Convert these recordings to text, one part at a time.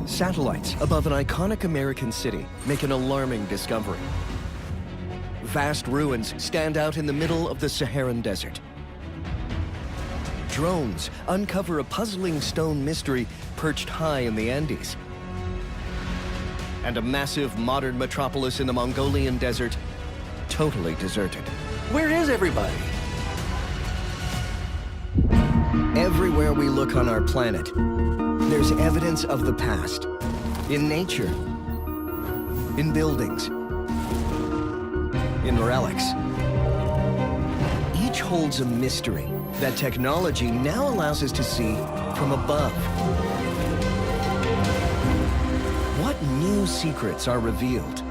Satellites above an iconic American city make an alarming discovery. Vast ruins stand out in the middle of the Saharan desert. Drones uncover a puzzling stone mystery perched high in the Andes. And a massive modern metropolis in the Mongolian desert, totally deserted. Where is everybody? Everywhere we look on our planet, there's evidence of the past. In nature, in buildings, in relics. Each holds a mystery that technology now allows us to see from above. What new secrets are revealed?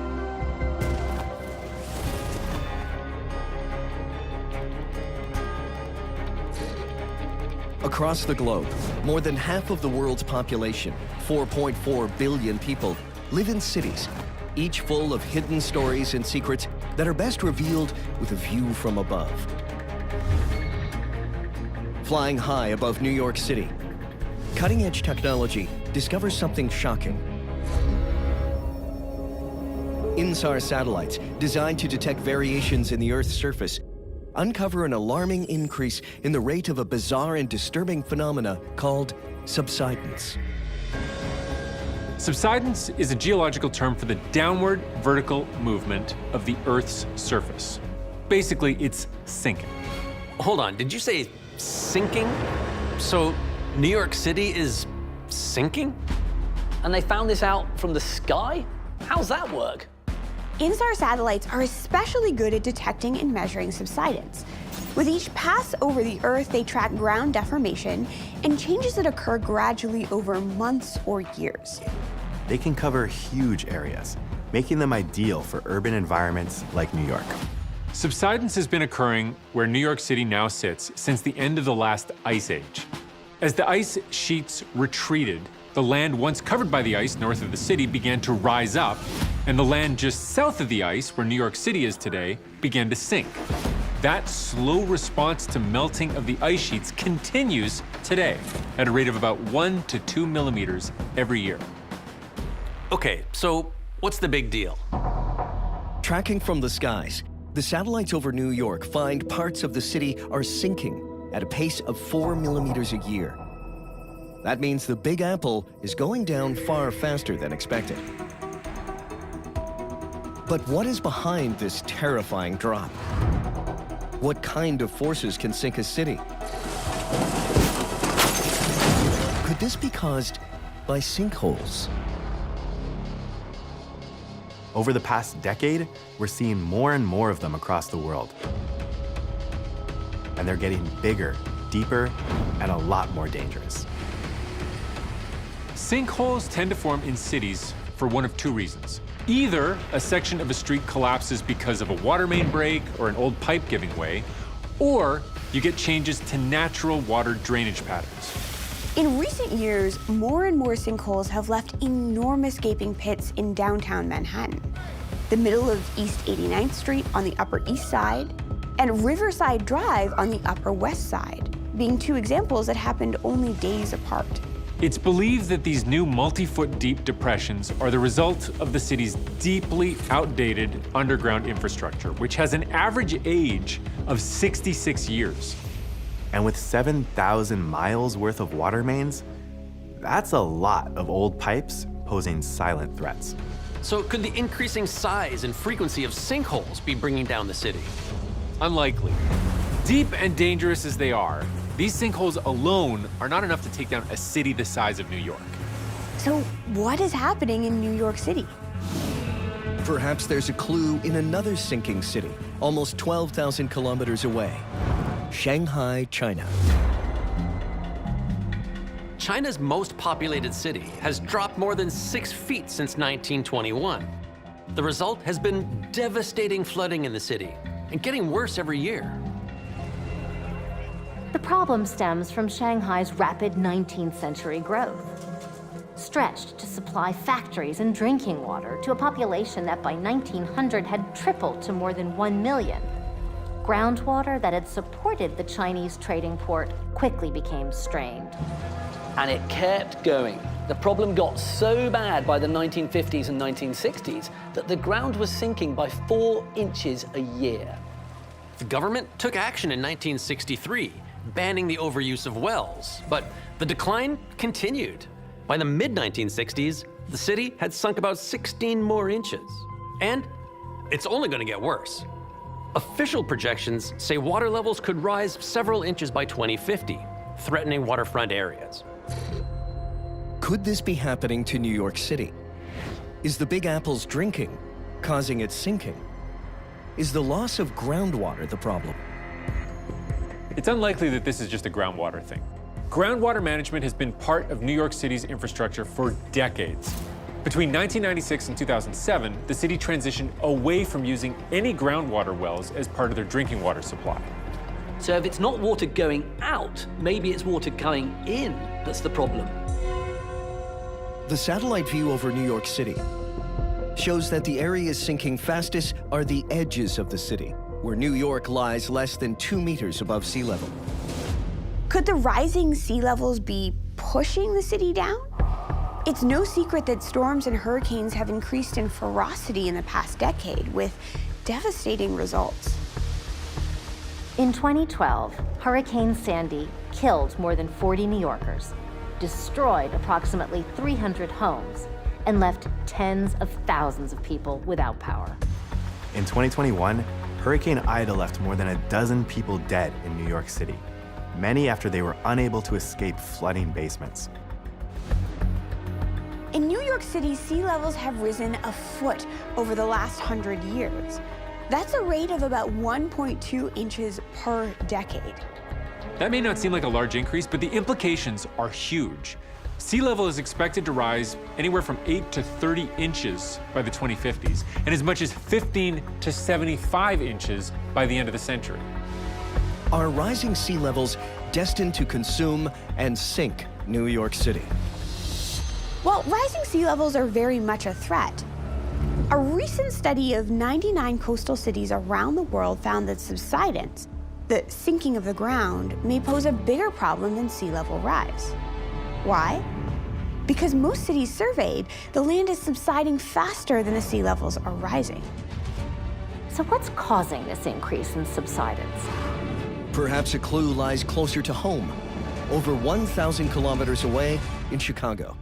Across the globe, more than half of the world's population, 4.4 billion people, live in cities, each full of hidden stories and secrets that are best revealed with a view from above. Flying high above New York City, cutting-edge technology discovers something shocking. INSAR satellites, designed to detect variations in the Earth's surface, uncover an alarming increase in the rate of a bizarre and disturbing phenomena called subsidence. Subsidence is a geological term for the downward vertical movement of the Earth's surface. Basically, it's sinking. Hold on, did you say sinking? So New York City is sinking? And they found this out from the sky? How's that work? INSAR satellites are especially good at detecting and measuring subsidence. With each pass over the Earth, they track ground deformation and changes that occur gradually over months or years. They can cover huge areas, making them ideal for urban environments like New York. Subsidence has been occurring where New York City now sits since the end of the last ice age. As the ice sheets retreated, the land once covered by the ice north of the city began to rise up, and the land just south of the ice, where New York City is today, began to sink. That slow response to melting of the ice sheets continues today at a rate of about 1 to 2 millimeters every year. Okay, so what's the big deal? Tracking from the skies, the satellites over New York find parts of the city are sinking at a pace of 4 millimeters a year. That means the Big Apple is going down far faster than expected. But what is behind this terrifying drop? What kind of forces can sink a city? Could this be caused by sinkholes? Over the past decade, we're seeing more and more of them across the world. And they're getting bigger, deeper, and a lot more dangerous. Sinkholes tend to form in cities for one of two reasons. Either a section of a street collapses because of a water main break or an old pipe giving way, or you get changes to natural water drainage patterns. In recent years, more and more sinkholes have left enormous gaping pits in downtown Manhattan. The middle of East 89th Street on the Upper East Side, and Riverside Drive on the Upper West Side, being two examples that happened only days apart. It's believed that these new multi-foot deep depressions are the result of the city's deeply outdated underground infrastructure, which has an average age of 66 years. And with 7,000 miles worth of water mains, that's a lot of old pipes posing silent threats. So could the increasing size and frequency of sinkholes be bringing down the city? Unlikely. Deep and dangerous as they are, these sinkholes alone are not enough to take down a city the size of New York. So what is happening in New York City? Perhaps there's a clue in another sinking city, almost 12,000 kilometers away. Shanghai, China. China's most populated city has dropped more than 6 feet since 1921. The result has been devastating flooding in the city and getting worse every year. The problem stems from Shanghai's rapid 19th century growth. Stretched to supply factories and drinking water to a population that by 1900 had tripled to more than 1 million. Groundwater that had supported the Chinese trading port quickly became strained. And it kept going The problem got so bad by the 1950s and 1960s that the ground was sinking by 4 inches a year. The government took action in 1963, banning the overuse of wells, but the decline continued. By the mid-1960s, the city had sunk about 16 more inches. And it's only going to get worse. Official projections say water levels could rise several inches by 2050, threatening waterfront areas. Could this be happening to New York City? Is the Big Apple's drinking causing its sinking? Is the loss of groundwater the problem? It's unlikely that this is just a groundwater thing. Groundwater management has been part of New York City's infrastructure for decades. Between 1996 and 2007, the city transitioned away from using any groundwater wells as part of their drinking water supply. So if it's not water going out, maybe it's water going in that's the problem. The satellite view over New York City shows that the areas sinking fastest are the edges of the city, where New York lies less than 2 meters above sea level. Could the rising sea levels be pushing the city down? It's no secret that storms and hurricanes have increased in ferocity in the past decade, with devastating results. In 2012, Hurricane Sandy killed more than 40 New Yorkers, destroyed approximately 300 homes, and left tens of thousands of people without power. In 2021, Hurricane Ida left more than a dozen people dead in New York City, many after they were unable to escape flooding basements. In New York City, sea levels have risen a foot over the last 100 years. That's a rate of about 1.2 inches per decade. That may not seem like a large increase, but the implications are huge. Sea level is expected to rise anywhere from 8 to 30 inches by the 2050s, and as much as 15 to 75 inches by the end of the century. Are rising sea levels destined to consume and sink New York City? Well, rising sea levels are very much a threat. A recent study of 99 coastal cities around the world found that subsidence, the sinking of the ground, may pose a bigger problem than sea level rise. Why? Because most cities surveyed, the land is subsiding faster than the sea levels are rising. So what's causing this increase in subsidence? Perhaps a clue lies closer to home, over 1,000 kilometers away in Chicago.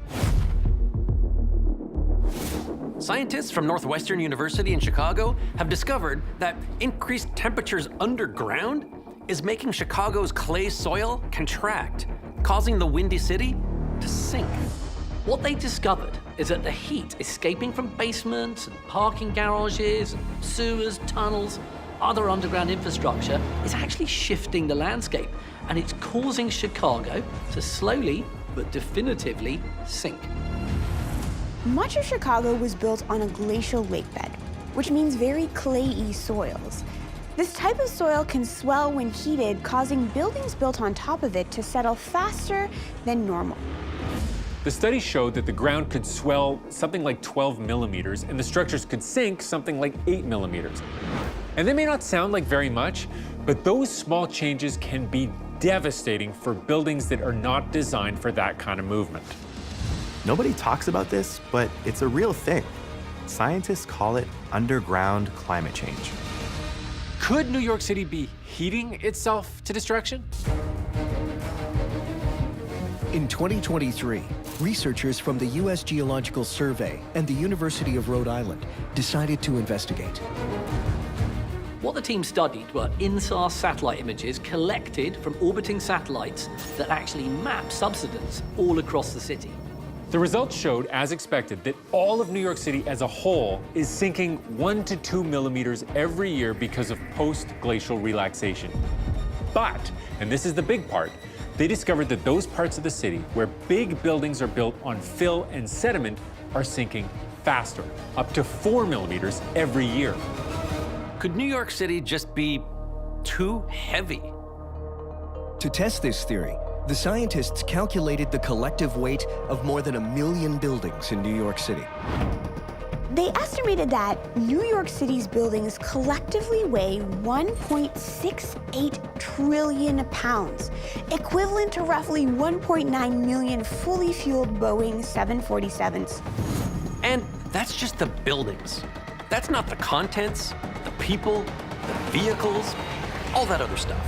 Scientists from Northwestern University in Chicago have discovered that increased temperatures underground is making Chicago's clay soil contract, causing the Windy City to sink. What they discovered is that the heat escaping from basements and parking garages, and sewers, tunnels, other underground infrastructure is actually shifting the landscape, and it's causing Chicago to slowly but definitively sink. Much of Chicago was built on a glacial lakebed, which means very clayey soils. This type of soil can swell when heated, causing buildings built on top of it to settle faster than normal. The study showed that the ground could swell something like 12 millimeters, and the structures could sink something like 8 millimeters. And they may not sound like very much, but those small changes can be devastating for buildings that are not designed for that kind of movement. Nobody talks about this, but it's a real thing. Scientists call it underground climate change. Could New York City be heating itself to destruction? In 2023, researchers from the U.S. Geological Survey and the University of Rhode Island decided to investigate. What the team studied were INSAR satellite images collected from orbiting satellites that actually map subsidence all across the city. The results showed, as expected, that all of New York City as a whole is sinking 1 to 2 millimeters every year because of post-glacial relaxation. But, and this is the big part, they discovered that those parts of the city where big buildings are built on fill and sediment are sinking faster, up to 4 millimeters every year. Could New York City just be too heavy? To test this theory, the scientists calculated the collective weight of more than 1 million buildings in New York City. They estimated that New York City's buildings collectively weigh 1.68 trillion pounds, equivalent to roughly 1.9 million fully fueled Boeing 747s. And that's just the buildings. That's not the contents, the people, the vehicles, all that other stuff.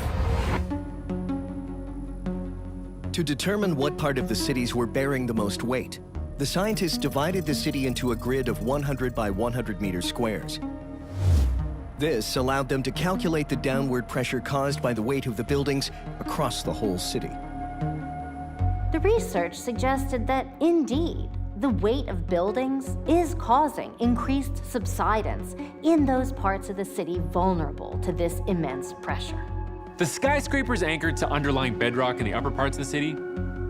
To determine what part of the cities were bearing the most weight, the scientists divided the city into a grid of 100 by 100 meter squares. This allowed them to calculate the downward pressure caused by the weight of the buildings across the whole city. The research suggested that, indeed, the weight of buildings is causing increased subsidence in those parts of the city vulnerable to this immense pressure. The skyscrapers anchored to underlying bedrock in the upper parts of the city,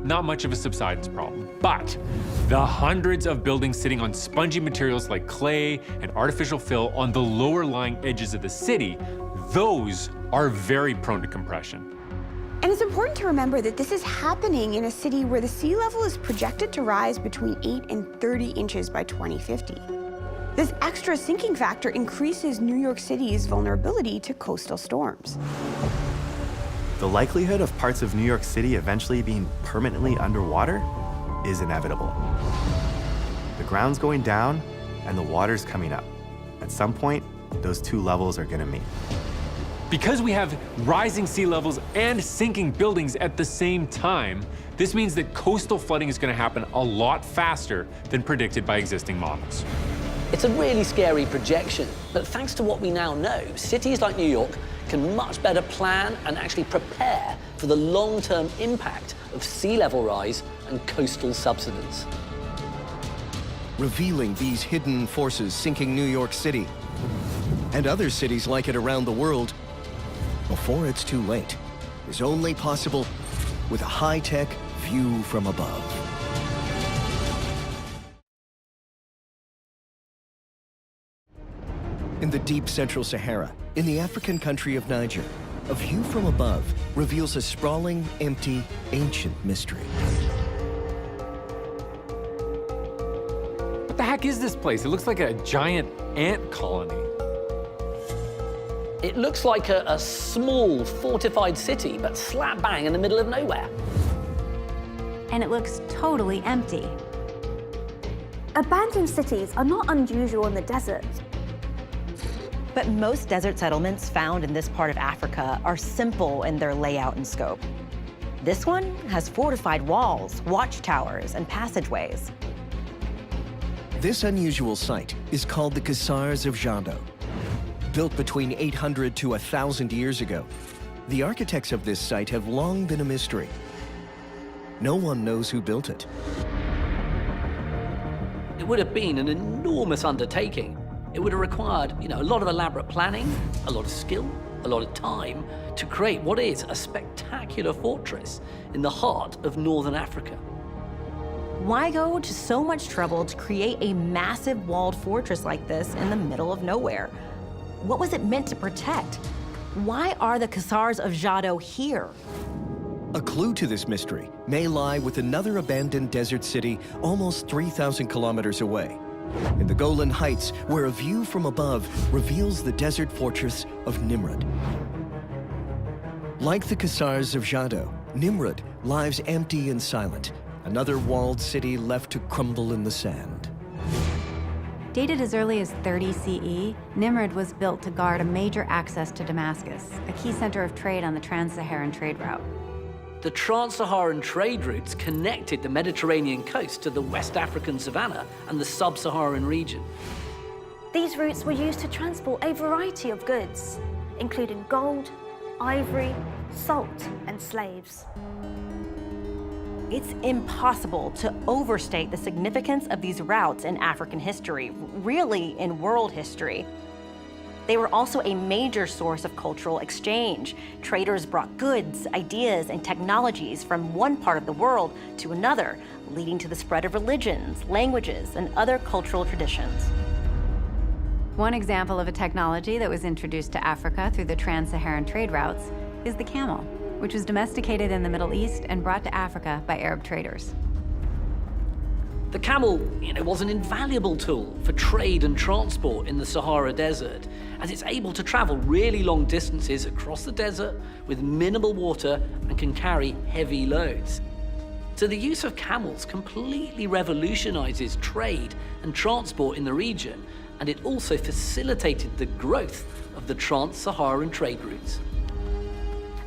not much of a subsidence problem. But the hundreds of buildings sitting on spongy materials like clay and artificial fill on the lower lying edges of the city, those are very prone to compression. And it's important to remember that this is happening in a city where the sea level is projected to rise between 8 and 30 inches by 2050. This extra sinking factor increases New York City's vulnerability to coastal storms. The likelihood of parts of New York City eventually being permanently underwater is inevitable. The ground's going down and the water's coming up. At some point, those two levels are gonna meet. Because we have rising sea levels and sinking buildings at the same time, this means that coastal flooding is going to happen a lot faster than predicted by existing models. It's a really scary projection, but thanks to what we now know, cities like New York can much better plan and actually prepare for the long-term impact of sea level rise and coastal subsidence. Revealing these hidden forces sinking New York City and other cities like it around the world before it's too late is only possible with a high-tech view from above. In the deep central Sahara, in the African country of Niger, a view from above reveals a sprawling, empty, ancient mystery. What the heck is this place? It looks like a giant ant colony. It looks like a small, fortified city, but slap bang in the middle of nowhere. And it looks totally empty. Abandoned cities are not unusual in the desert. But most desert settlements found in this part of Africa are simple in their layout and scope. This one has fortified walls, watchtowers, and passageways. This unusual site is called the Cassars of Jado. Built between 800 to 1,000 years ago, the architects of this site have long been a mystery. No one knows who built it. It would have been an enormous undertaking. It would have required, a lot of elaborate planning, a lot of skill, a lot of time to create what is a spectacular fortress in the heart of northern Africa. Why go to so much trouble to create a massive walled fortress like this in the middle of nowhere? What was it meant to protect? Why are the Cassars of Jado here? A clue to this mystery may lie with another abandoned desert city almost 3,000 kilometers away, in the Golan Heights, where a view from above reveals the desert fortress of Nimrud. Like the Cassars of Jado, Nimrud lies empty and silent, another walled city left to crumble in the sand. Dated as early as 30 CE, Nimrud was built to guard a major access to Damascus, a key center of trade on the trans-Saharan trade route. The trans-Saharan trade routes connected the Mediterranean coast to the West African savanna and the sub-Saharan region. These routes were used to transport a variety of goods, including gold, ivory, salt, and slaves. It's impossible to overstate the significance of these routes in African history, really in world history. They were also a major source of cultural exchange. Traders brought goods, ideas, and technologies from one part of the world to another, leading to the spread of religions, languages, and other cultural traditions. One example of a technology that was introduced to Africa through the trans-Saharan trade routes is the camel, which was domesticated in the Middle East and brought to Africa by Arab traders. The camel was domesticated in the Middle East and brought to Africa by Arab traders. The camel, was an invaluable tool for trade and transport in the Sahara Desert, as it's able to travel really long distances across the desert with minimal water and can carry heavy loads. So the use of camels completely revolutionizes trade and transport in the region, and it also facilitated the growth of the trans-Saharan trade routes.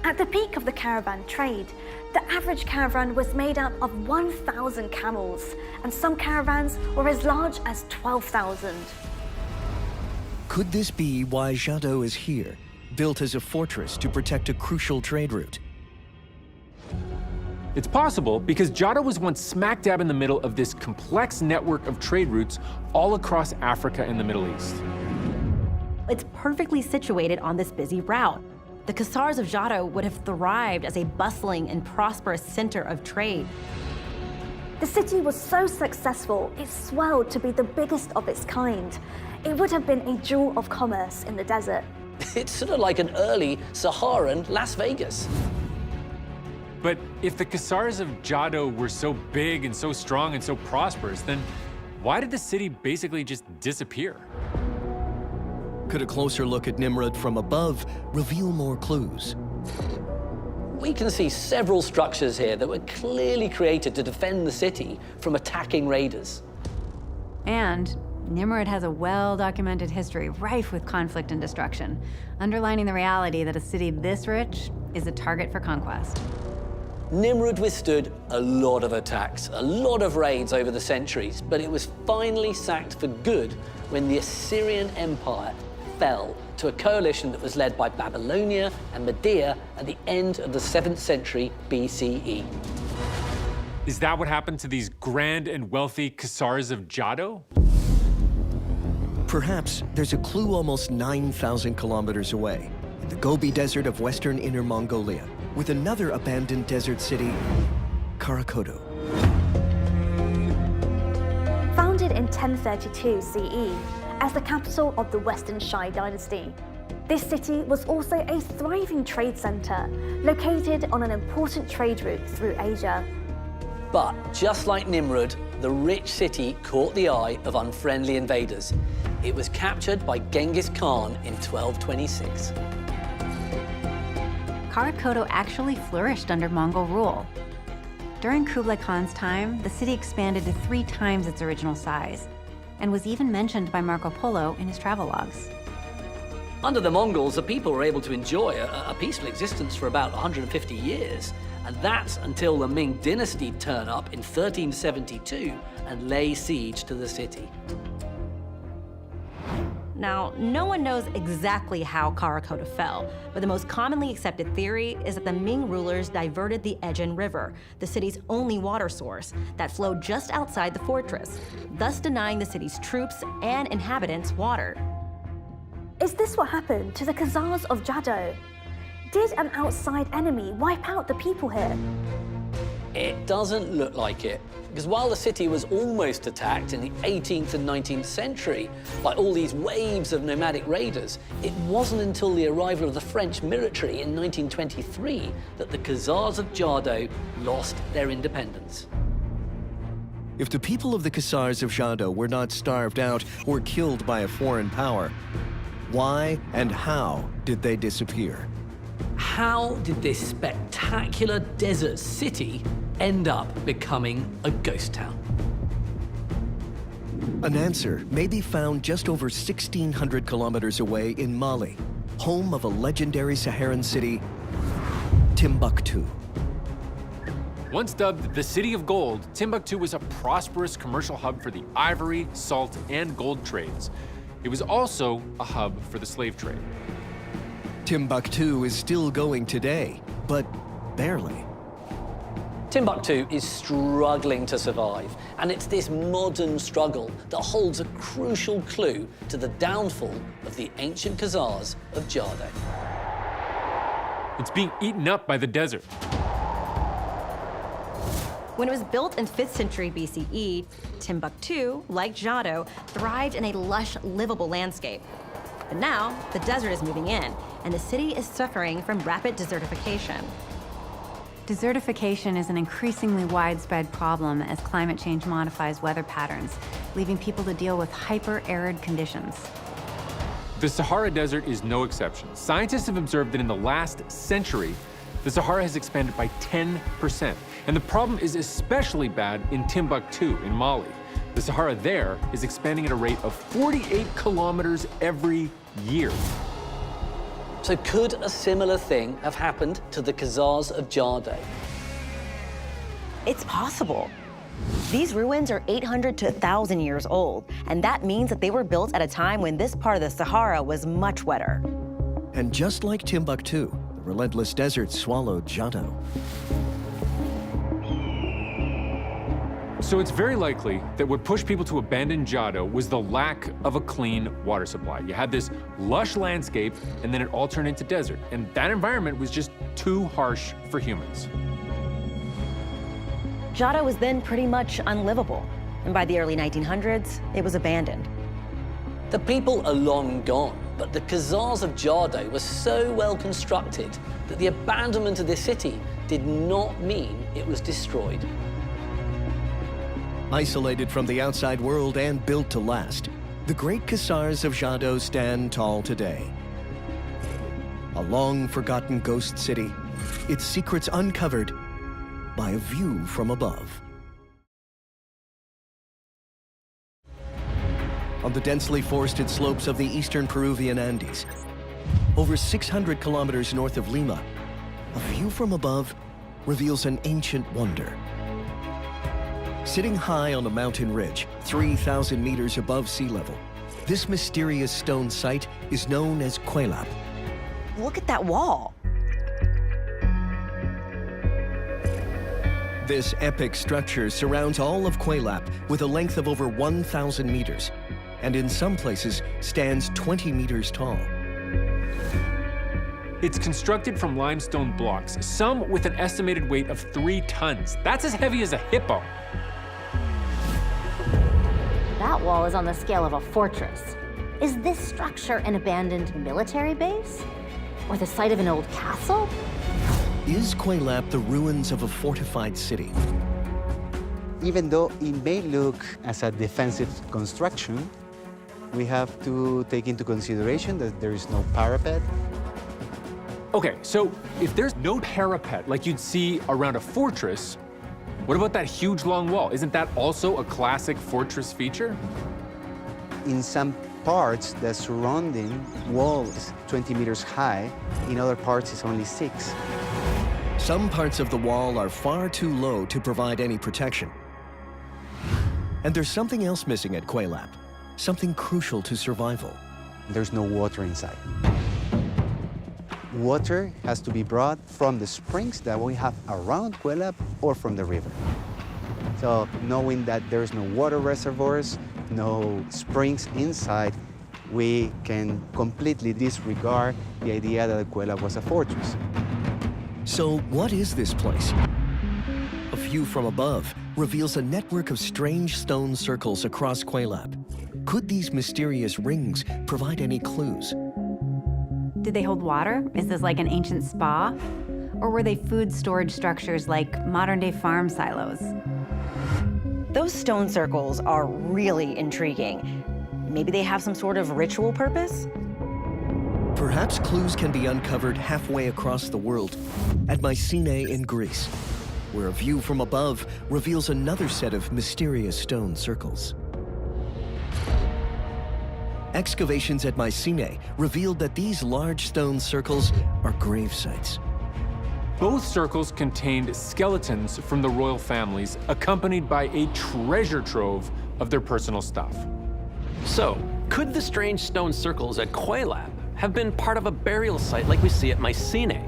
At the peak of the caravan trade, the average caravan was made up of 1,000 camels, and some caravans were as large as 12,000. Could this be why Jadot is here, built as a fortress to protect a crucial trade route? It's possible because Jadot was once smack dab in the middle of this complex network of trade routes all across Africa and the Middle East. It's perfectly situated on this busy route. The Khazars of Jadot would have thrived as a bustling and prosperous center of trade. The city was so successful, it swelled to be the biggest of its kind. It would have been a jewel of commerce in the desert. It's sort of like an early Saharan Las Vegas. But if the Khazars of Jadot were so big and so strong and so prosperous, then why did the city basically just disappear? Could a closer look at Nimrud from above reveal more clues? We can see several structures here that were clearly created to defend the city from attacking raiders. And Nimrud has a well-documented history rife with conflict and destruction, underlining the reality that a city this rich is a target for conquest. Nimrud withstood a lot of attacks, a lot of raids over the centuries, but it was finally sacked for good when the Assyrian Empire fell to a coalition that was led by Babylonia and Media at the end of the 7th century BCE. Is that what happened to these grand and wealthy Khazars of Jadot? Perhaps there's a clue almost 9,000 kilometers away, in the Gobi Desert of western Inner Mongolia, with another abandoned desert city, Karakodo. Founded in 1032 CE as the capital of the Western Shai dynasty, this city was also a thriving trade center, located on an important trade route through Asia. But just like Nimrud, the rich city caught the eye of unfriendly invaders. It was captured by Genghis Khan in 1226. Karakodo actually flourished under Mongol rule. During Kublai Khan's time, the city expanded to 3 times its original size, and was even mentioned by Marco Polo in his travelogues. Under the Mongols, the people were able to enjoy a peaceful existence for about 150 years, and that's until the Ming dynasty turned up in 1372 and lay siege to the city. Now, no one knows exactly how Karakodo fell, but the most commonly accepted theory is that the Ming rulers diverted the Ejen River, the city's only water source, that flowed just outside the fortress, thus denying the city's troops and inhabitants water. Is this what happened to the Khazars of Jadot? Did an outside enemy wipe out the people here? It doesn't look like it, because while the city was almost attacked in the 18th and 19th century by all these waves of nomadic raiders, it wasn't until the arrival of the French military in 1923 that the Khazars of Jadot lost their independence. If the people of the Khazars of Jadot were not starved out or killed by a foreign power, why and how did they disappear? How did this spectacular desert city end up becoming a ghost town? An answer may be found just over 1,600 kilometers away in Mali, home of a legendary Saharan city, Timbuktu. Once dubbed the City of Gold, Timbuktu was a prosperous commercial hub for the ivory, salt, and gold trades. It was also a hub for the slave trade. Timbuktu is still going today, but barely. Timbuktu is struggling to survive, and it's this modern struggle that holds a crucial clue to the downfall of the ancient Khazars of Jadot. It's being eaten up by the desert. When it was built in 5th century BCE, Timbuktu, like Jadot, thrived in a lush, livable landscape. But now, the desert is moving in, and the city is suffering from rapid desertification. Desertification is an increasingly widespread problem as climate change modifies weather patterns, leaving people to deal with hyper-arid conditions. The Sahara Desert is no exception. Scientists have observed that in the last century, the Sahara has expanded by 10%. And the problem is especially bad in Timbuktu, in Mali. The Sahara there is expanding at a rate of 48 kilometers every year. So could a similar thing have happened to the Khazars of Jade? It's possible. These ruins are 800 to 1,000 years old, and that means that they were built at a time when this part of the Sahara was much wetter. And just like Timbuktu, the relentless desert swallowed Jado. So it's very likely that what pushed people to abandon Jado was the lack of a clean water supply. You had this lush landscape, and then it all turned into desert. And that environment was just too harsh for humans. Jado was then pretty much unlivable, and by the early 1900s, it was abandoned. The people are long gone, but the Khazars of Jade were so well constructed that the abandonment of this city did not mean it was destroyed. Isolated from the outside world and built to last, the great Khazars of Jado stand tall today. A long-forgotten ghost city, its secrets uncovered by a view from above. On the densely forested slopes of the eastern Peruvian Andes, over 600 kilometers north of Lima, a view from above reveals an ancient wonder. Sitting high on a mountain ridge, 3,000 meters above sea level, this mysterious stone site is known as Cuelap. Look at that wall. This epic structure surrounds all of Cuelap with a length of over 1,000 meters, and in some places stands 20 meters tall. It's constructed from limestone blocks, some with an estimated weight of 3 tons. That's as heavy as a hippo. That wall is on the scale of a fortress. Is this structure an abandoned military base? Or the site of an old castle? Is Cuelap the ruins of a fortified city? Even though it may look as a defensive construction, we have to take into consideration that there is no parapet. Okay, so if there's no parapet like you'd see around a fortress, what about that huge long wall? Isn't that also a classic fortress feature? In some parts, the surrounding wall is 20 meters high. In other parts, it's only 6. Some parts of the wall are far too low to provide any protection. And there's something else missing at Cuelap, something crucial to survival. There's no water inside. Water has to be brought from the springs that we have around Cuelap or from the river. So knowing that there's no water reservoirs, no springs inside, we can completely disregard the idea that Cuelap was a fortress. So what is this place? A view from above reveals a network of strange stone circles across Cuelap. Could these mysterious rings provide any clues? Did they hold water? Is this like an ancient spa? Or were they food storage structures like modern-day farm silos? Those stone circles are really intriguing. Maybe they have some sort of ritual purpose? Perhaps clues can be uncovered halfway across the world, at Mycenae in Greece, where a view from above reveals another set of mysterious stone circles. Excavations at Mycenae revealed that these large stone circles are grave sites. Both circles contained skeletons from the royal families, accompanied by a treasure trove of their personal stuff. So, could the strange stone circles at Cuelap have been part of a burial site like we see at Mycenae?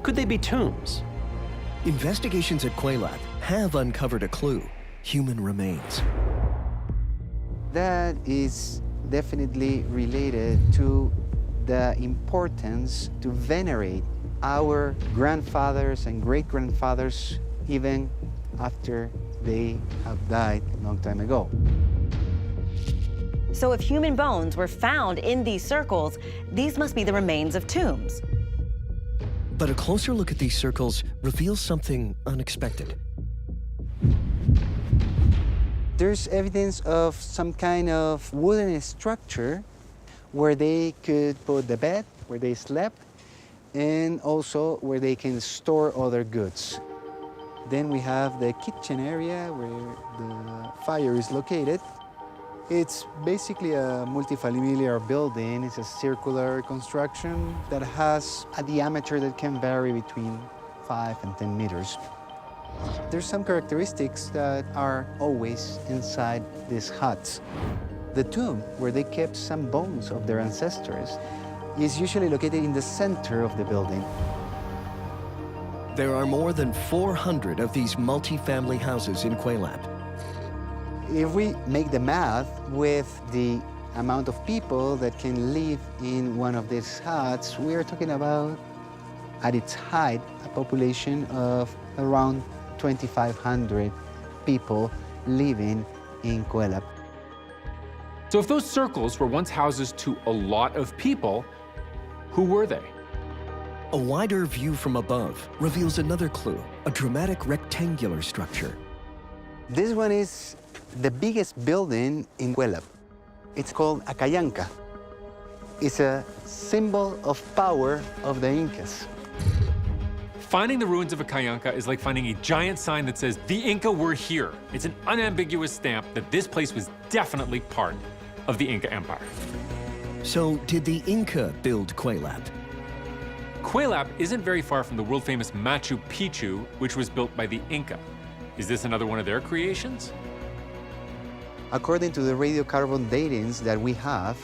Could they be tombs? Investigations at Cuelap have uncovered a clue: human remains. That is definitely related to the importance to venerate our grandfathers and great-grandfathers even after they have died a long time ago. So if human bones were found in these circles, these must be the remains of tombs. But a closer look at these circles reveals something unexpected. There's evidence of some kind of wooden structure where they could put the bed, where they slept, and also where they can store other goods. Then we have the kitchen area where the fire is located. It's basically a multifamiliar building. It's a circular construction that has a diameter that can vary between 5 and 10 meters. There's some characteristics that are always inside these huts. The tomb, where they kept some bones of their ancestors, is usually located in the center of the building. There are more than 400 of these multi-family houses in Cuelap. If we make the math with the amount of people that can live in one of these huts, we are talking about, at its height, a population of around 2,500 people living in Cuelap. So if those circles were once houses to a lot of people, who were they? A wider view from above reveals another clue, a dramatic rectangular structure. This one is the biggest building in Cuelap. It's called a Cayanca. It's a symbol of power of the Incas. Finding the ruins of a Cayanca is like finding a giant sign that says, "The Inca were here." It's an unambiguous stamp that this place was definitely part of the Inca Empire. So, did the Inca build Cuelap? Cuelap isn't very far from the world-famous Machu Picchu, which was built by the Inca. Is this another one of their creations? According to the radiocarbon datings that we have,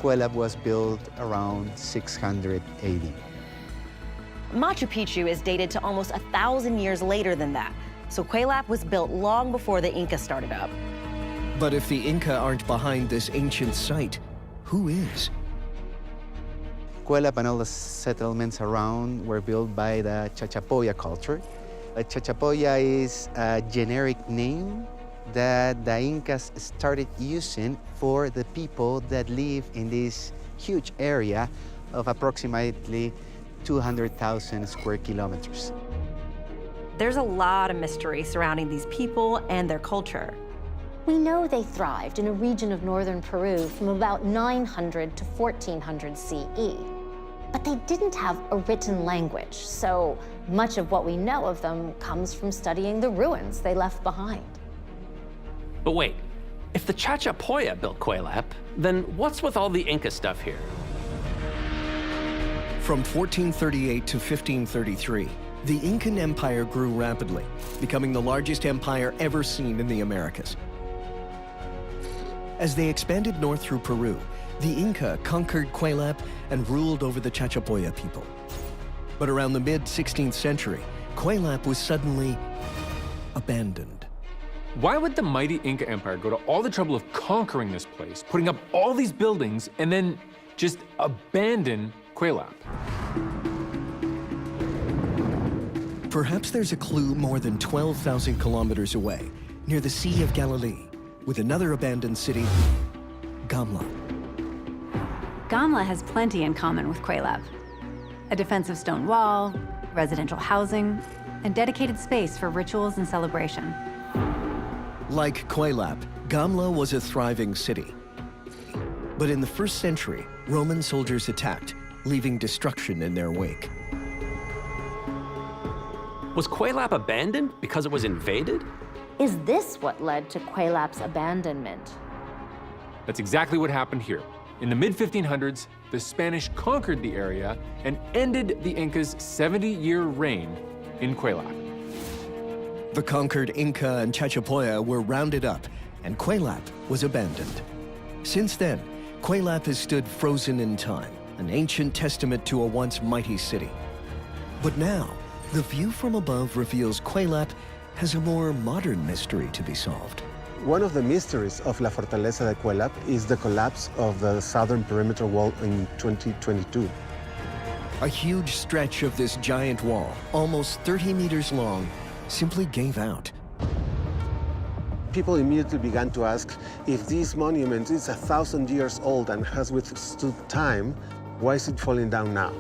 Cuelap was built around 680. Machu Picchu is dated to almost 1,000 years later than that, so Cuelap was built long before the Inca started up. But if the Inca aren't behind this ancient site, who is? Cuelap and all the settlements around were built by the Chachapoya culture. Chachapoya is a generic name that the Incas started using for the people that live in this huge area of approximately 200,000 square kilometers. There's a lot of mystery surrounding these people and their culture. We know they thrived in a region of northern Peru from about 900 to 1400 CE. But they didn't have a written language, so much of what we know of them comes from studying the ruins they left behind. But wait, if the Chachapoya built Cuelap, then what's with all the Inca stuff here? From 1438 to 1533, the Incan Empire grew rapidly, becoming the largest empire ever seen in the Americas. As they expanded north through Peru, the Inca conquered Cuelap and ruled over the Chachapoya people. But around the mid-16th century, Cuelap was suddenly abandoned. Why would the mighty Inca Empire go to all the trouble of conquering this place, putting up all these buildings, and then just abandon Cuelap? Perhaps there's a clue more than 12,000 kilometers away, near the Sea of Galilee, with another abandoned city, Gamla. Gamla has plenty in common with Cuelap. A defensive stone wall, residential housing, and dedicated space for rituals and celebration. Like Cuelap, Gamla was a thriving city. But in the 1st century, Roman soldiers attacked, leaving destruction in their wake. Was Cuelap abandoned because it was invaded? Is this what led to Cuelap's abandonment? That's exactly what happened here. In the mid-1500s, the Spanish conquered the area and ended the Incas' 70-year reign in Cuelap. The conquered Inca and Chachapoya were rounded up, and Cuelap was abandoned. Since then, Cuelap has stood frozen in time, an ancient testament to a once mighty city. But now, the view from above reveals Cuelap has a more modern mystery to be solved. One of the mysteries of La Fortaleza de Cuelap is the collapse of the southern perimeter wall in 2022. A huge stretch of this giant wall, almost 30 meters long, simply gave out. People immediately began to ask, if this monument is 1,000 years old and has withstood time, why is it falling down now?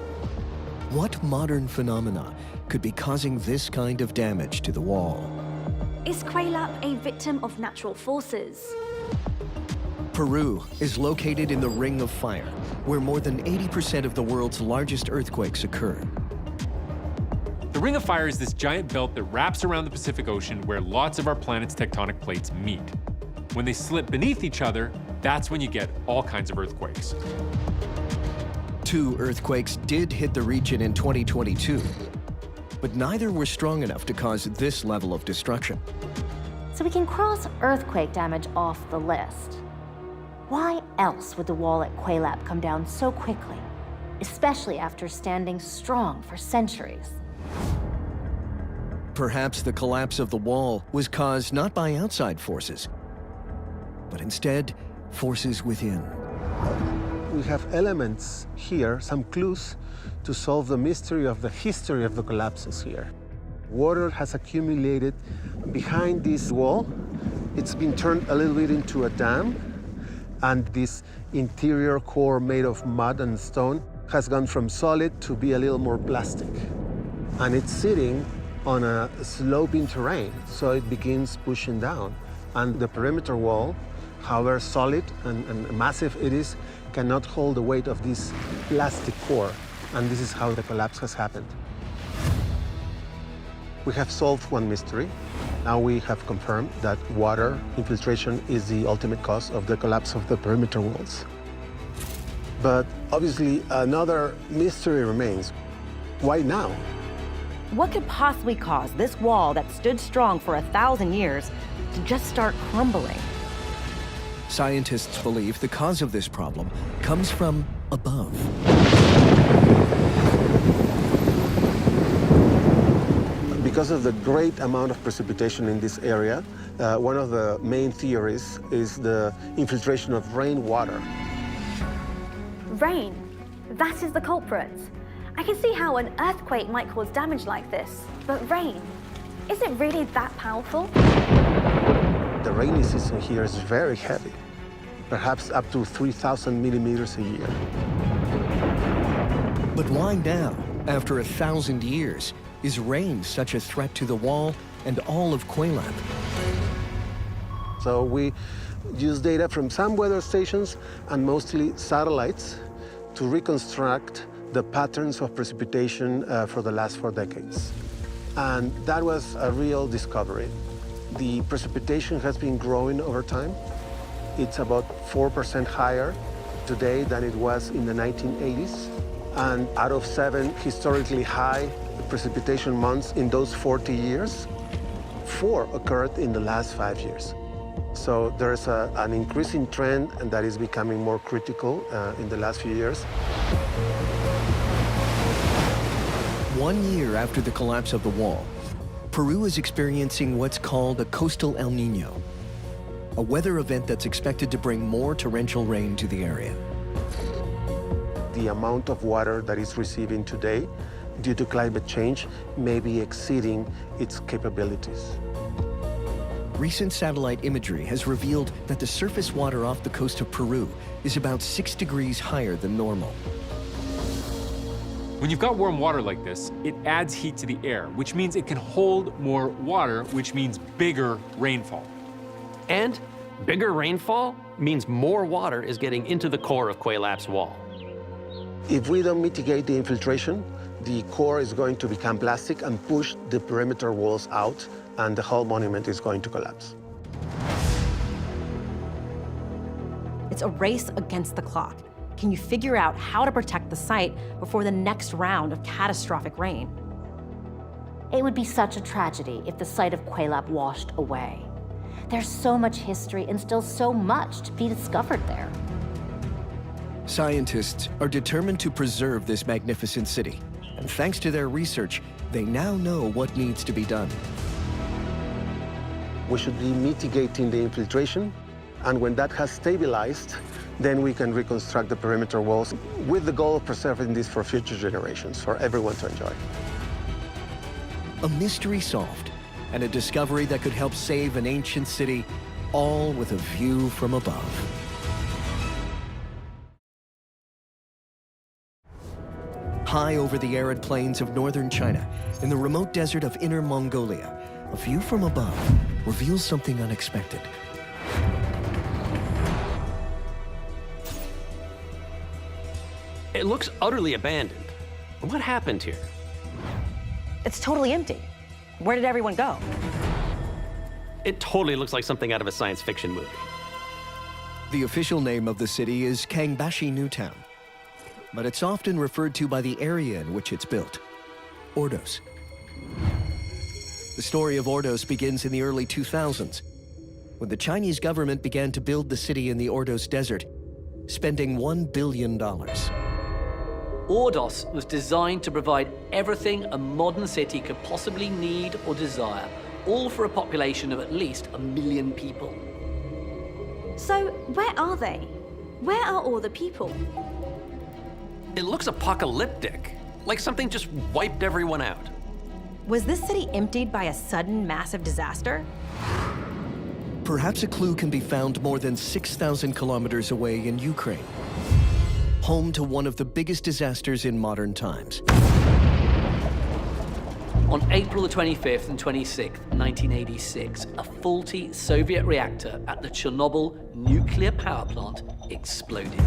What modern phenomena could be causing this kind of damage to the wall? Is Cuelap a victim of natural forces? Peru is located in the Ring of Fire, where more than 80% of the world's largest earthquakes occur. The Ring of Fire is this giant belt that wraps around the Pacific Ocean where lots of our planet's tectonic plates meet. When they slip beneath each other, that's when you get all kinds of earthquakes. 2 earthquakes did hit the region in 2022, but neither were strong enough to cause this level of destruction. So we can cross earthquake damage off the list. Why else would the wall at Cuelap come down so quickly, especially after standing strong for centuries? Perhaps the collapse of the wall was caused not by outside forces, but instead forces within. We have elements here, some clues to solve the mystery of the history of the collapses here. Water has accumulated behind this wall. It's been turned a little bit into a dam, and this interior core made of mud and stone has gone from solid to be a little more plastic. And it's sitting on a sloping terrain, so it begins pushing down. And the perimeter wall, however solid and massive it is, cannot hold the weight of this plastic core. And this is how the collapse has happened. We have solved one mystery. Now we have confirmed that water infiltration is the ultimate cause of the collapse of the perimeter walls. But obviously, another mystery remains. Why now? What could possibly cause this wall that stood strong for 1,000 years to just start crumbling? Scientists believe the cause of this problem comes from above. Because of the great amount of precipitation in this area, one of the main theories is the infiltration of rainwater. Rain. That is the culprit. I can see how an earthquake might cause damage like this, but rain, is it really that powerful? The rainy season here is very heavy, perhaps up to 3,000 millimeters a year. But why now, after 1,000 years, is rain such a threat to the wall and all of Cuelap? So we use data from some weather stations and mostly satellites to reconstruct the patterns of precipitation for the last 4 decades. And that was a real discovery. The precipitation has been growing over time. It's about 4% higher today than it was in the 1980s. And out of 7 historically high precipitation months in those 40 years, 4 occurred in the last 5 years. So there's an increasing trend, and that is becoming more critical in the last few years. 1 year after the collapse of the wall, Peru is experiencing what's called a coastal El Niño, a weather event that's expected to bring more torrential rain to the area. The amount of water that it's receiving today due to climate change may be exceeding its capabilities. Recent satellite imagery has revealed that the surface water off the coast of Peru is about 6 degrees higher than normal. When you've got warm water like this, it adds heat to the air, which means it can hold more water, which means bigger rainfall. And bigger rainfall means more water is getting into the core of Cuelap's wall. If we don't mitigate the infiltration, the core is going to become plastic and push the perimeter walls out, and the whole monument is going to collapse. It's a race against the clock. Can you figure out how to protect the site before the next round of catastrophic rain? It would be such a tragedy if the site of Cuelap washed away. There's so much history and still so much to be discovered there. Scientists are determined to preserve this magnificent city, and thanks to their research, they now know what needs to be done. We should be mitigating the infiltration, and when that has stabilized, then we can reconstruct the perimeter walls with the goal of preserving this for future generations, for everyone to enjoy. A mystery solved, and a discovery that could help save an ancient city, all with a view from above. High over the arid plains of northern China, in the remote desert of Inner Mongolia, a view from above reveals something unexpected. It looks utterly abandoned. What happened here? It's totally empty. Where did everyone go? It totally looks like something out of a science fiction movie. The official name of the city is Kangbashi Newtown, but it's often referred to by the area in which it's built, Ordos. The story of Ordos begins in the early 2000s, when the Chinese government began to build the city in the Ordos Desert, spending $1 billion. Ordos was designed to provide everything a modern city could possibly need or desire, all for a population of at least 1 million people. So, where are they? Where are all the people? It looks apocalyptic, like something just wiped everyone out. Was this city emptied by a sudden massive disaster? Perhaps a clue can be found more than 6,000 kilometers away in Ukraine, home to one of the biggest disasters in modern times. On April the 25th and 26th, 1986, a faulty Soviet reactor at the Chernobyl nuclear power plant exploded.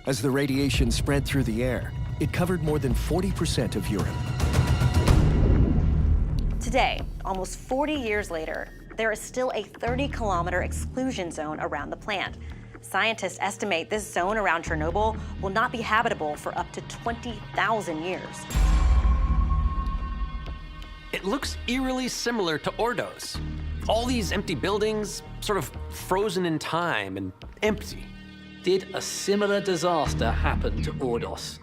As the radiation spread through the air, it covered more than 40% of Europe. Today, almost 40 years later, there is still a 30-kilometer exclusion zone around the plant. Scientists estimate this zone around Chernobyl will not be habitable for up to 20,000 years. It looks eerily similar to Ordos. All these empty buildings, sort of frozen in time and empty. Did a similar disaster happen to Ordos?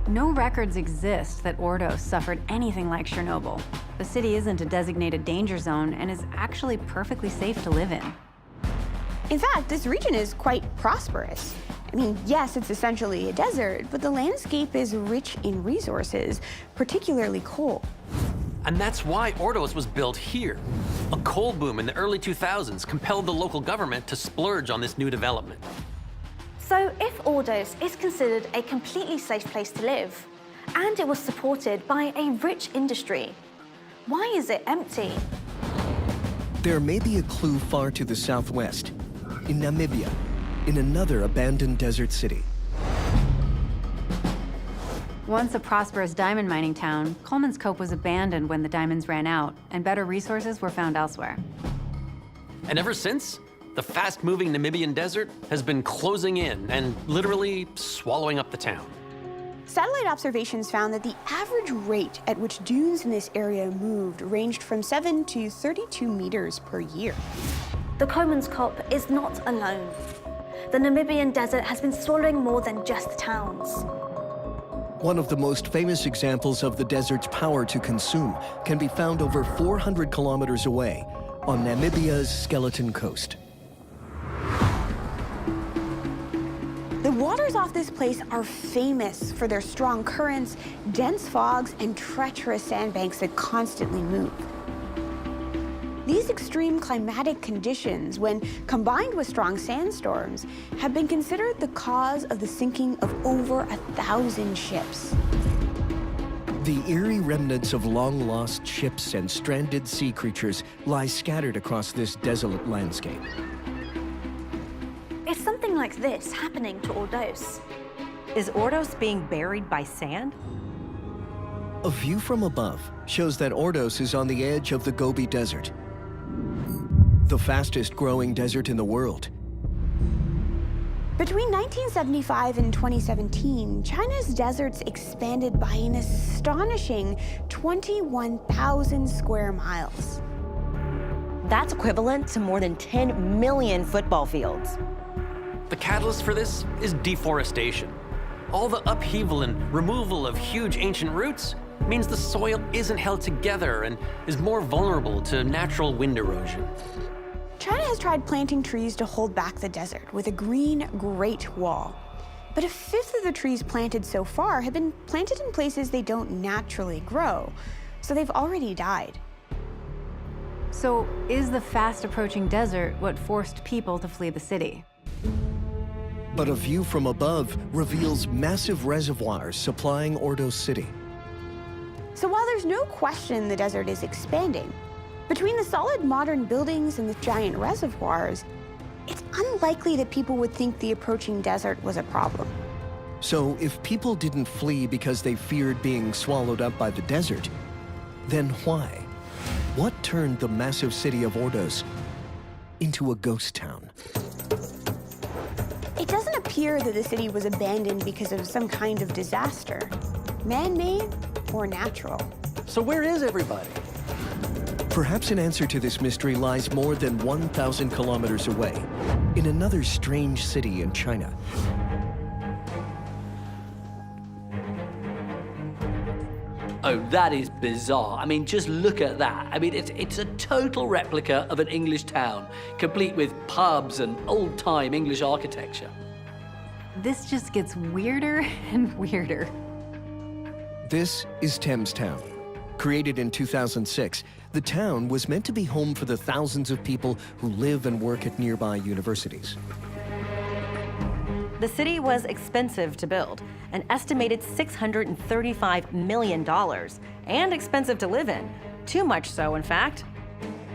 No records exist that Ordos suffered anything like Chernobyl. The city isn't a designated danger zone and is actually perfectly safe to live in. In fact, this region is quite prosperous. I mean, yes, it's essentially a desert, but the landscape is rich in resources, particularly coal. And that's why Ordos was built here. A coal boom in the early 2000s compelled the local government to splurge on this new development. So, if Ordos is considered a completely safe place to live, and it was supported by a rich industry, why is it empty? There may be a clue far to the southwest, in Namibia, in another abandoned desert city. Once a prosperous diamond mining town, Coleman's Cove was abandoned when the diamonds ran out, and better resources were found elsewhere. And ever since, the fast-moving Namibian desert has been closing in and literally swallowing up the town. Satellite observations found that the average rate at which dunes in this area moved ranged from 7 to 32 meters per year. The Coleman's Cove is not alone. The Namibian desert has been swallowing more than just towns. One of the most famous examples of the desert's power to consume can be found over 400 kilometers away on Namibia's Skeleton Coast. The waters off this place are famous for their strong currents, dense fogs, and treacherous sandbanks that constantly move. These extreme climatic conditions, when combined with strong sandstorms, have been considered the cause of the sinking of over 1,000 ships. The eerie remnants of long-lost ships and stranded sea creatures lie scattered across this desolate landscape. Is something like this happening to Ordos? Is Ordos being buried by sand? A view from above shows that Ordos is on the edge of the Gobi Desert, the fastest growing desert in the world. Between 1975 and 2017, China's deserts expanded by an astonishing 21,000 square miles. That's equivalent to more than 10 million football fields. The catalyst for this is deforestation. All the upheaval and removal of huge ancient roots means the soil isn't held together and is more vulnerable to natural wind erosion. China has tried planting trees to hold back the desert with a green Great Wall. But a fifth of the trees planted so far have been planted in places they don't naturally grow, so they've already died. So is the fast-approaching desert what forced people to flee the city? But a view from above reveals massive reservoirs supplying Ordos City. So while there's no question the desert is expanding, between the solid modern buildings and the giant reservoirs, it's unlikely that people would think the approaching desert was a problem. So if people didn't flee because they feared being swallowed up by the desert, then why? What turned the massive city of Ordos into a ghost town? It doesn't appear that the city was abandoned because of some kind of disaster, man-made or natural. So where is everybody? Perhaps an answer to this mystery lies more than 1,000 kilometers away, in another strange city in China. Oh, that is bizarre. I mean, just look at that. I mean, it's a total replica of an English town, complete with pubs and old-time English architecture. This just gets weirder and weirder. This is Thames Town. Created in 2006, the town was meant to be home for the thousands of people who live and work at nearby universities. The city was expensive to build, an estimated $635 million, and expensive to live in. Too much so, in fact.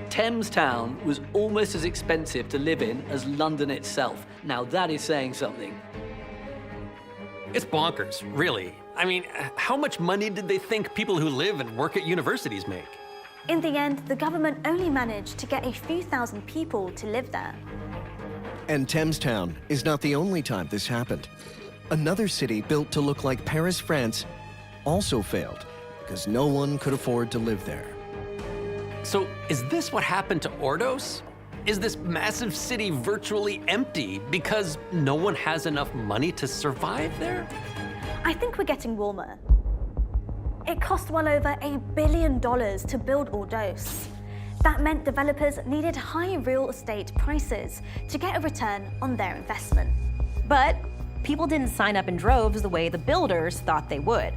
Thames Town was almost as expensive to live in as London itself. Now that is saying something. It's bonkers, really. I mean, how much money did they think people who live and work at universities make? In the end, the government only managed to get a few thousand people to live there. And Thames Town is not the only time this happened. Another city built to look like Paris, France, also failed because no one could afford to live there. So is this what happened to Ordos? Is this massive city virtually empty because no one has enough money to survive there? I think we're getting warmer. It cost well over $1 billion to build Ordos. That meant developers needed high real estate prices to get a return on their investment. But people didn't sign up in droves the way the builders thought they would.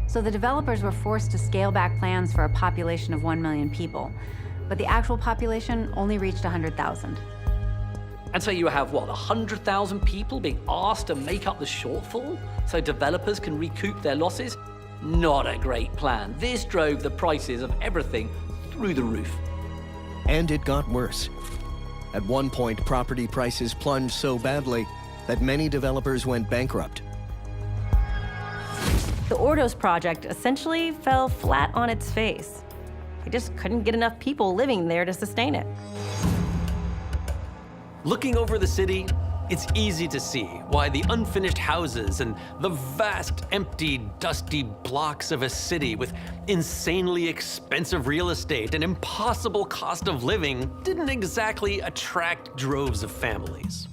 So the developers were forced to scale back plans for a population of 1 million people. But the actual population only reached 100,000. And so you have, what, 100,000 people being asked to make up the shortfall so developers can recoup their losses? Not a great plan. This drove the prices of everything through the roof. And it got worse. At one point, property prices plunged so badly that many developers went bankrupt. The Ordos project essentially fell flat on its face. They just couldn't get enough people living there to sustain it. Looking over the city, it's easy to see why the unfinished houses and the vast, empty, dusty blocks of a city with insanely expensive real estate and impossible cost of living didn't exactly attract droves of families.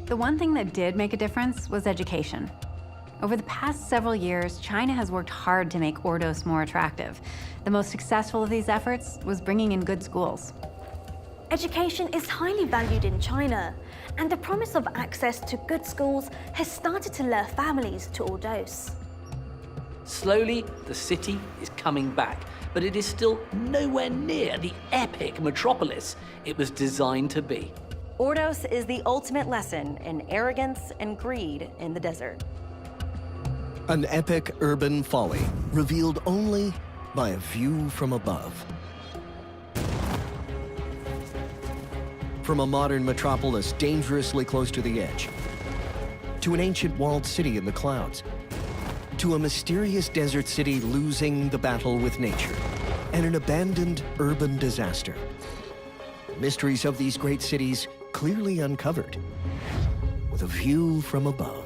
The one thing that did make a difference was education. Over the past several years, China has worked hard to make Ordos more attractive. The most successful of these efforts was bringing in good schools. Education is highly valued in China, and the promise of access to good schools has started to lure families to Ordos. Slowly, the city is coming back, but it is still nowhere near the epic metropolis it was designed to be. Ordos is the ultimate lesson in arrogance and greed in the desert. An epic urban folly revealed only by a view from above. From a modern metropolis dangerously close to the edge, to an ancient walled city in the clouds, to a mysterious desert city losing the battle with nature, and an abandoned urban disaster. The mysteries of these great cities clearly uncovered with a view from above.